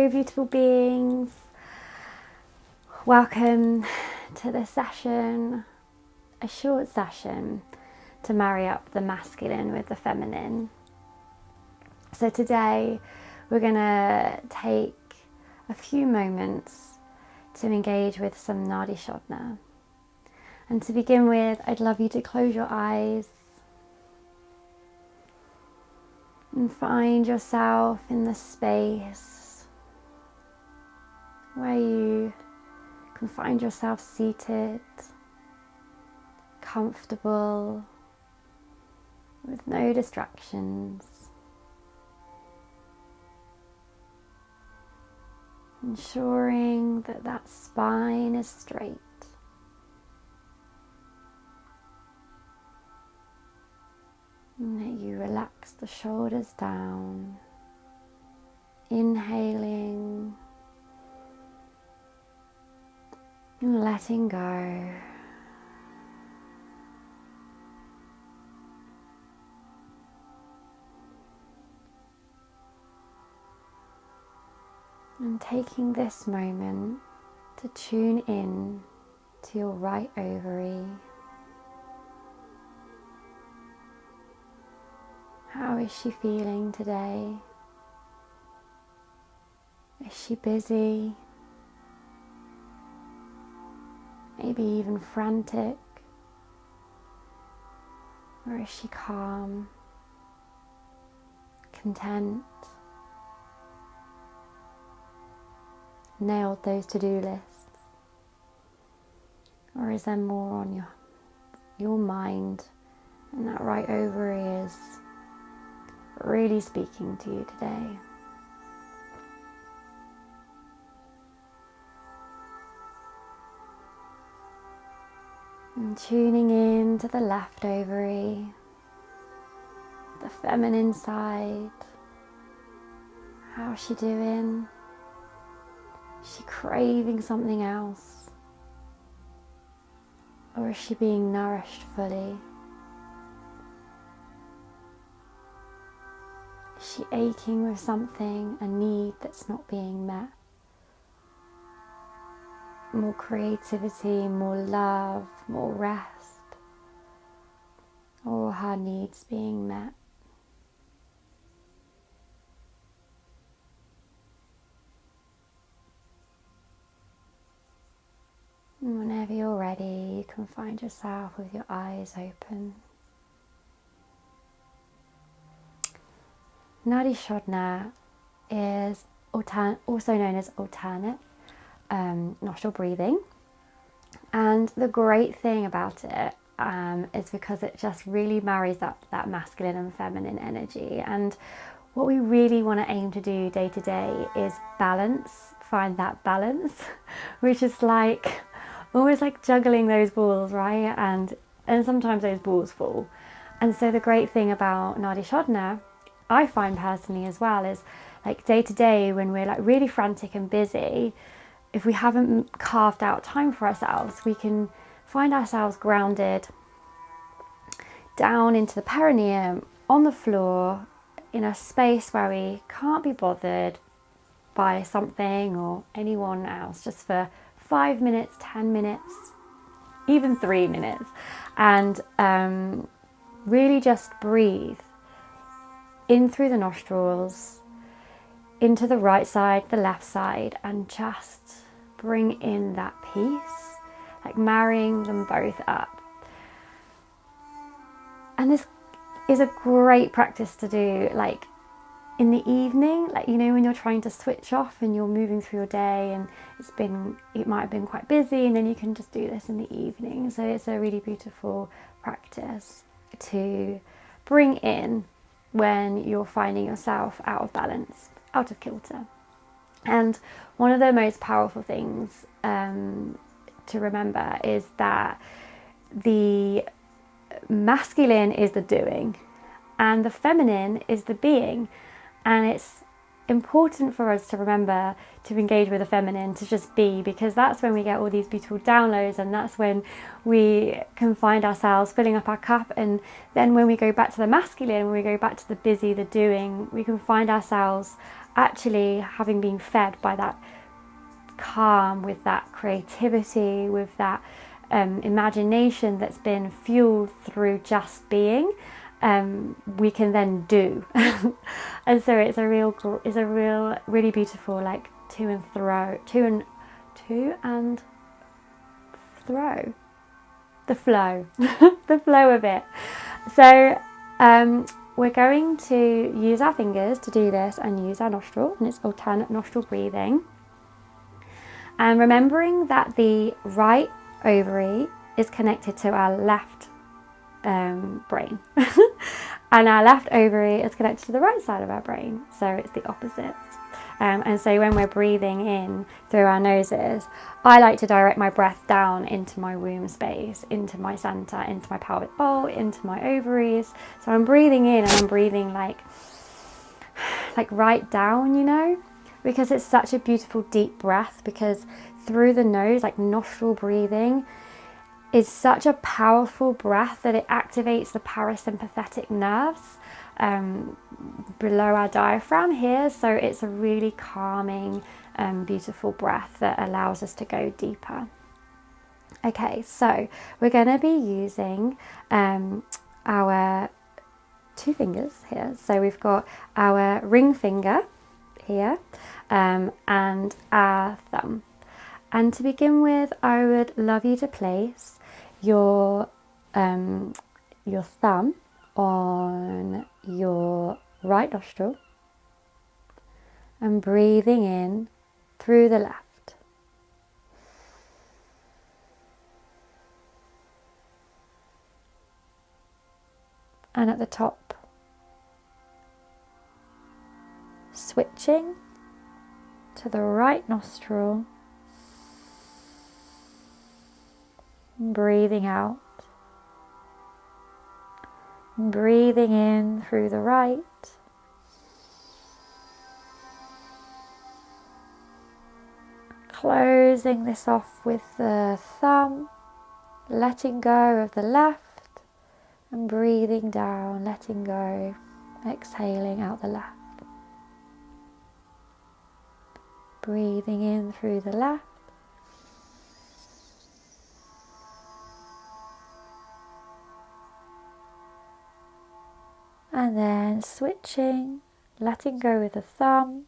Hello beautiful beings, welcome to this session, a short session to marry up the masculine with the feminine. So today we're going to take a few moments to engage with some Nadi Shodhana. And to begin with, I'd love you to close your eyes and find yourself in the space where you can find yourself seated, comfortable, with no distractions, ensuring that that spine is straight. And that you relax the shoulders down, inhaling and letting go. And taking this moment to tune in to your right ovary. How is she feeling today? Is she busy? Maybe even frantic? Or is she calm, content? Nailed those to-do lists? Or is there more on your mind, and that right ovary is really speaking to you today? And tuning in to the left ovary, the feminine side. How's she doing? Is she craving something else? Or is she being nourished fully? Is she aching with something, a need that's not being met? More creativity, more love, more rest, or her needs being met? And whenever you're ready, you can find yourself with your eyes open. Nadi Shodhana is also known as alternate nostril breathing, and the great thing about it is because it just really marries up that masculine and feminine energy. And what we really want to aim to do day to day is find that balance, which is like almost like juggling those balls, right? And sometimes those balls fall. And so the great thing about Nadi Shodhana, I find personally as well, is like day to day when we're like really frantic and busy, if we haven't carved out time for ourselves, we can find ourselves grounded down into the perineum, on the floor, in a space where we can't be bothered by something or anyone else, just for 5 minutes, 10 minutes, even 3 minutes, and really just breathe in through the nostrils, into the right side, the left side, and just bring in that peace, like marrying them both up. And this is a great practice to do like in the evening, like, you know, when you're trying to switch off and you're moving through your day and it might have been quite busy, and then you can just do this in the evening. So it's a really beautiful practice to bring in when you're finding yourself out of balance, out of kilter. And one of the most powerful things to remember is that the masculine is the doing and the feminine is the being. And it's important for us to remember to engage with the feminine, to just be, because that's when we get all these beautiful downloads, and that's when we can find ourselves filling up our cup. And then when we go back to the masculine, when we go back to the busy, the doing, we can find ourselves actually having been fed by that calm, with that creativity, with that imagination that's been fueled through just being. We can then do. And so it's a real really beautiful, like, to and throw, the flow the flow of it. So we're going to use our fingers to do this, and use our nostril, and it's alternate nostril breathing, and remembering that the right ovary is connected to our left brain and our left ovary is connected to the right side of our brain, so it's the opposites. And so when we're breathing in through our noses, I like to direct my breath down into my womb space, into my center, into my pelvic bowl, into my ovaries. So I'm breathing in, and I'm breathing like right down, you know, because it's such a beautiful deep breath, because through the nose, like nostril breathing, is such a powerful breath that it activates the parasympathetic nerves below our diaphragm here. So it's a really calming, beautiful breath that allows us to go deeper. Okay, so we're going to be using our two fingers here. So we've got our ring finger here and our thumb. And to begin with, I would love you to place your thumb on your right nostril and breathing in through the left. And at the top, switching to the right nostril, breathing out, breathing in through the right, closing this off with the thumb, letting go of the left, and breathing down, letting go, exhaling out the left. Breathing in through the left, and then switching, letting go with the thumb,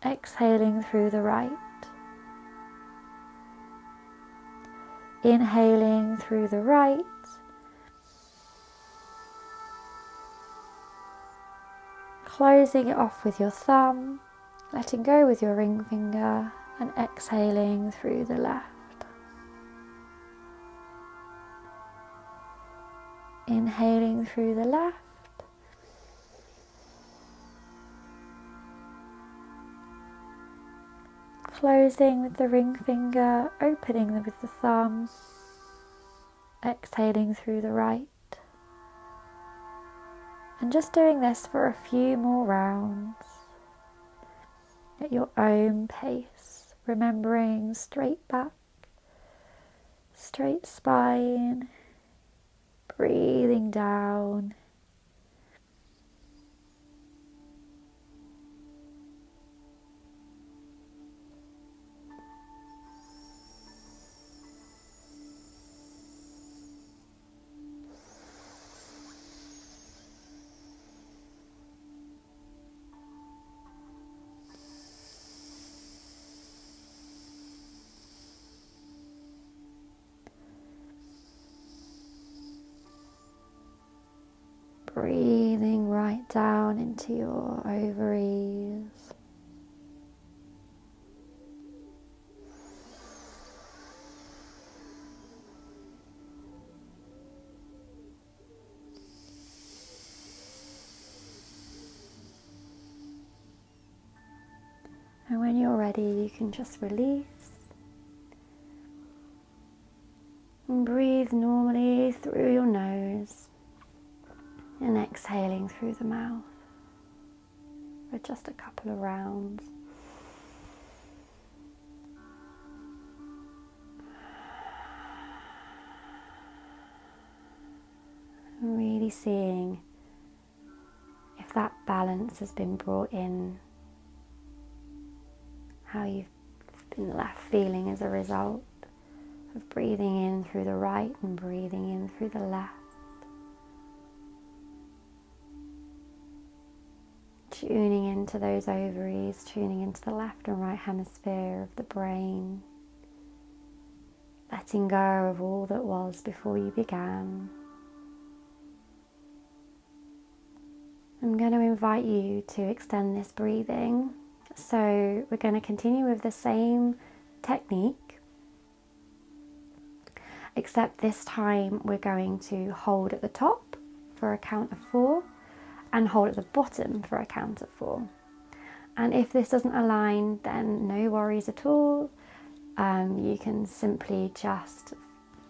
exhaling through the right, inhaling through the right, closing it off with your thumb, letting go with your ring finger, and exhaling through the left. Inhaling through the left, closing with the ring finger, opening with the thumb, exhaling through the right. And just doing this for a few more rounds at your own pace, remembering straight back, straight spine, breathing down, breathing right down into your ovaries. And when you're ready, you can just release and breathe normally through your nose and exhaling through the mouth. for just a couple of rounds. Really seeing if that balance has been brought in, how you've been left feeling as a result of breathing in through the right and breathing in through the left. Tuning into those ovaries, tuning into the left and right hemisphere of the brain, letting go of all that was before you began. I'm going to invite you to extend this breathing. So we're going to continue with the same technique, except this time we're going to hold at the top for a count of 4 and hold at the bottom for a count of 4. And if this doesn't align, then no worries at all. You can simply just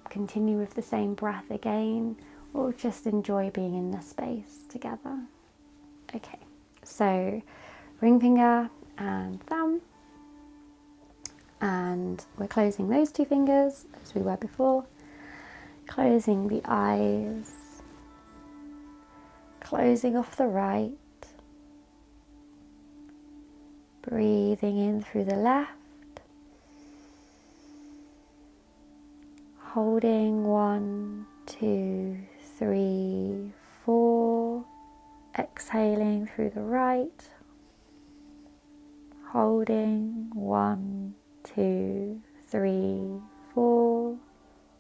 continue with the same breath again, or just enjoy being in the space together. Okay, so ring finger and thumb, and we're closing those 2 fingers as we were before, closing the eyes, closing off the right, breathing in through the left, holding 1, 2, 3, 4, exhaling through the right, holding 1, 2, 3, 4,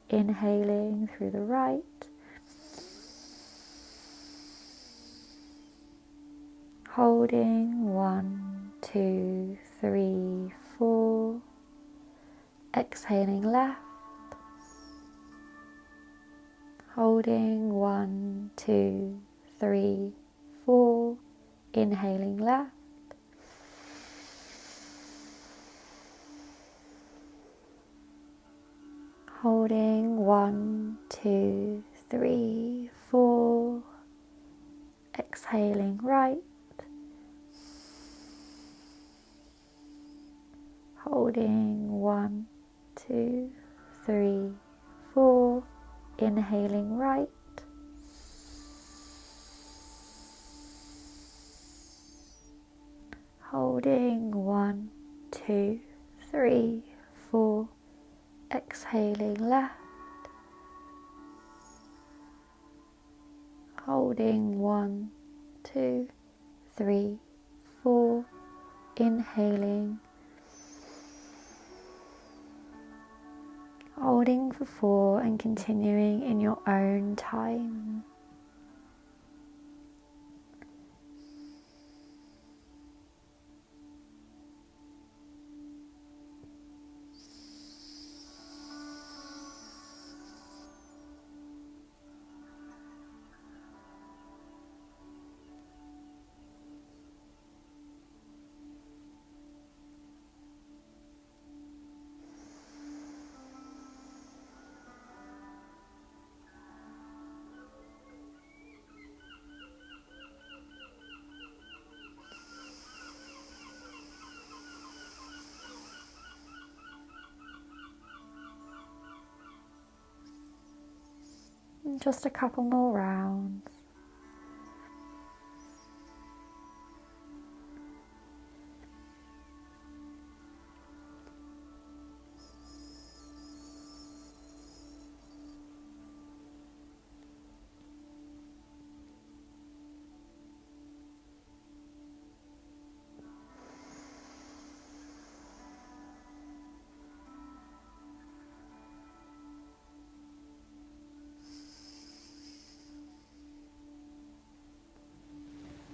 inhaling through the right, holding 1, 2, 3, 4, exhaling left, holding 1, 2, 3, 4, inhaling left, holding 1, 2, 3, 4, exhaling right, holding 1, 2, 3, 4, inhaling right, holding 1, 2, 3, 4, exhaling left, holding 1, 2, 3, 4, inhaling, holding for 4 and continuing in your own time. Just a couple more rounds.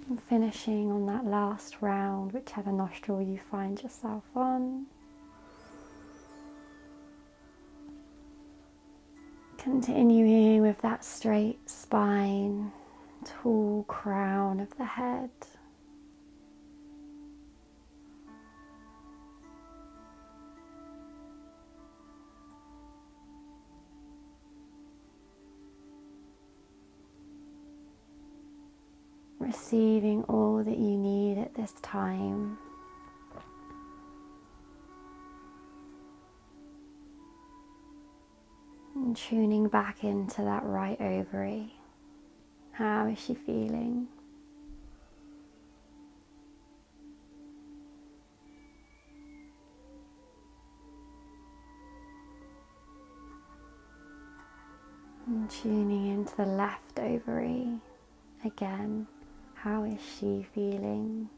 And finishing on that last round, whichever nostril you find yourself on. Continuing with that straight spine, tall crown of the head. receiving all that you need at this time. And tuning back into that right ovary. How is she feeling? And tuning into the left ovary. Again, how is she feeling?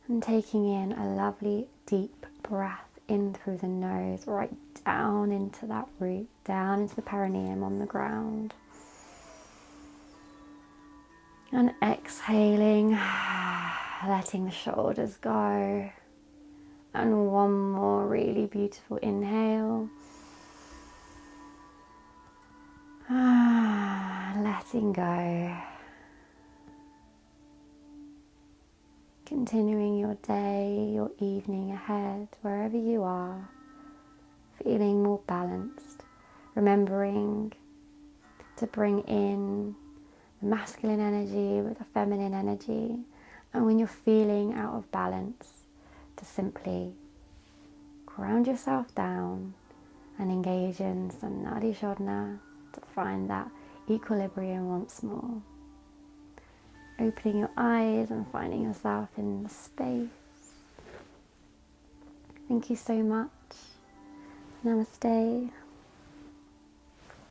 And taking in a lovely deep breath in through the nose, right down into that root, down into the perineum on the ground. And exhaling, letting the shoulders go. And one more really beautiful inhale. Letting go. Continuing your day, your evening ahead, wherever you are, feeling more balanced, remembering to bring in the masculine energy with the feminine energy, and when you're feeling out of balance, to simply ground yourself down and engage in some Nadi Shodhana to find that equilibrium once more. Opening your eyes and finding yourself in the space. Thank you so much. Namaste.